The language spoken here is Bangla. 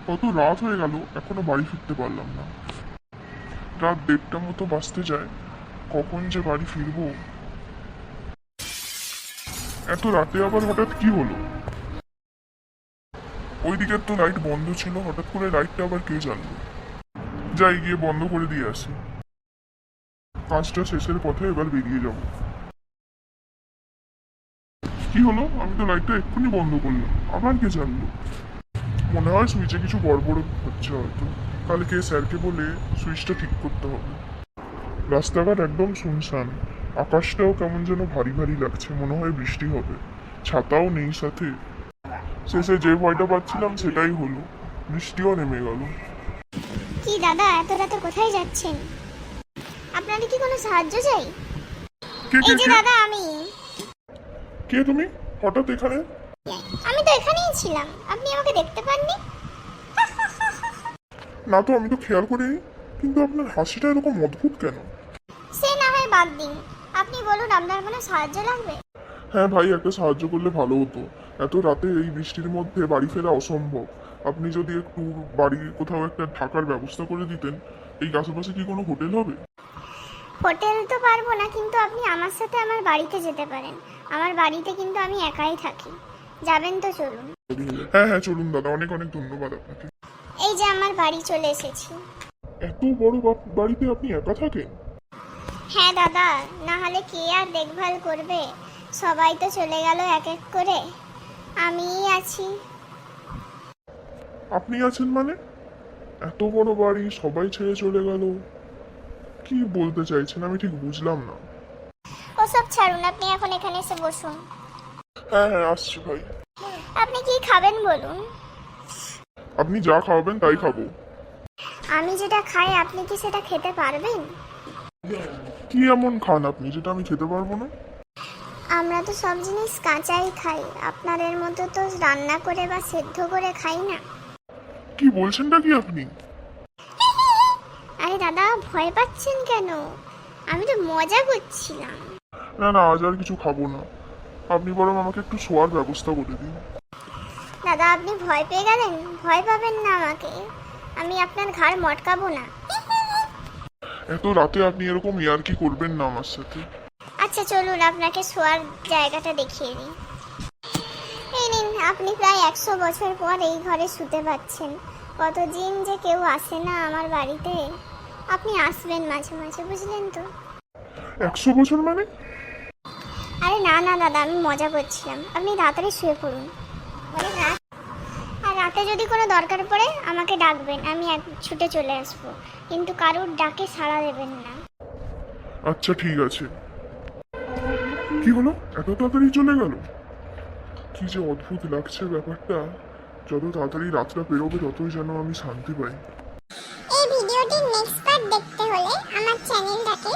কত রাত হয়ে গেল, এখনো বাড়ি ফিরতে পারলাম না। রাত 1:30 মতো বাজতে যায়, কখন যে বাড়ি ফিরবো। এত রাতে আবার হঠাৎ কি হলো? ওইদিকের তো লাইট বন্ধ ছিল, হঠাৎ করে লাইটটা আবার কে জ্বাললো? যাই গিয়ে বন্ধ করে দিয়ে আসি। কাজটা শেষের পথে এবার বেরিয়ে যাব। কি হলো? আমি তো লাইটটা এক্ষুনি বন্ধ করলাম, আবার কে জ্বাললো? মনে হয় সুইচে কিছু গড়বড় হচ্ছে হয়তো। কালকে স্যারকে বলে সুইচটা ঠিক করতে হবে। রাস্তাঘাট একদম শুনশান, আকাশটাও কেমন যেন ভারী ভারী লাগছে, মনে হয় বৃষ্টি হবে। ছাতাও নেই সাথে। শেষে যে ভয়টা পাচ্ছিলাম সেটাই হলো, বৃষ্টিও নেমে গেল। কি দাদা, এত রাতে কোথায় যাচ্ছেন? আপনাদের কি কোনো সাহায্য চাই? কে কে এই যে কে? দাদা, আমি কে তুমি হঠাৎ এখানে? আমি তো এখানেই ছিলাম, আপনি আমাকে দেখতে পাননি? না তো, আমি তো খেয়াল করিনি। কিন্তু আপনার হাসিটা এরকম অদ্ভুত কেন? সে না হয় বাদ দিন, আপনি বলুন আপনার কোনো সাহায্য লাগবে? হ্যাঁ ভাই, একটা সাহায্য করলে ভালো হতো। এত রাতে এই বৃষ্টির মধ্যে বাড়ি ফেরা অসম্ভব। আপনি যদি একটু বাড়ির কোথাও একটা থাকার ব্যবস্থা করে দিতেন। এই আশেপাশে কি কোনো হোটেল হবে? হোটেল তো পারবো না, কিন্তু আপনি আমার সাথে আমার বাড়িতে যেতে পারেন। আমার বাড়িতে কিন্তু আমি একাই থাকি। যাবেন তো চলুন। হ্যাঁ হ্যাঁ, চলুন দাদা, অনেক অনেক ধন্যবাদ আপনাকে। এই যে আমার বাড়ি চলে এসেছি। এত বড় বাড়িতে আপনি একা থাকেন? হ্যাঁ দাদা, না হলে কে আর দেখভাল করবে? সবাই তো চলে গেল এক এক করে, আমিই আছি। আপনি আছেন মানে? এত বড় বাড়ি, সবাই ছেড়ে চলে গেল। কি বলতে চাইছেন আমি ঠিক বুঝলাম না। ওসব ছাড়ুন, আপনি এখন এখানে এসে বসুন। হ্যাঁ হ্যাঁ, আসছি ভাই। আপনি কি খাবেন বলুন? আপনি যা খাওয়াবেন তাই খাবো। আমি যেটা খাই আপনি কি সেটা খেতে পারবেন? কি এমন খান আপনি যেটা আমি খেতে পারবো না? আমরা তো সব জিনিস কাঁচাই খাই, আপনাদের মতো তো রান্না করে বা সেদ্ধ করে খাই না। কি বলছেনটা কি আপনি? আরে দাদা, ভয় পাচ্ছেন কেন? আমি তো মজা করছিলাম। না না, আজ আর কিছু খাবো না। আপনি বরং আমাকে একটু শোয়ার ব্যবস্থা করে দিন। দাদা, আপনি ভয় পেয়ে গেলেন? ভয় পাবেন না আমাকে, আমি আপনার ঘাড় মটকাবো না। এত রাতে আপনি এরকম ইয়ার্কি করবেন না আমার সাথে। আচ্ছা চলুন, আপনাকে শোয়ার জায়গাটা দেখিয়ে দিই। এই নিন, আপনি প্রায় 100 বছর পর এই ঘরে শুতে পাচ্ছেন। কতদিন যে কেউ আসে না আমার বাড়িতে। আপনি আসবেন মাঝে মাঝে, বুঝলেন তো? 100 বছর মানে? আরে না না দাদা, আমি মজা করছিলাম। আপনি তাড়াতাড়ি শুয়ে পড়ুন। আর রাতে যদি কোনো দরকার পড়ে আমাকে ডাকবেন, আমি ছুটে চলে আসবো। কিন্তু কারুর ডাকে সাড়া দেবেন না। আচ্ছা ঠিক আছে। কি হলো, এত তাড়াতাড়ি চলে গেল? কি যে অদ্ভুত লাগছে ব্যাপারটা। যত তাড়াতাড়ি রাতটা পেরোবে ততই যেন আমি শান্তি পাই। এই ভিডিওটির নেক্সট পার্ট দেখতে হলে আমার চ্যানেলটাকে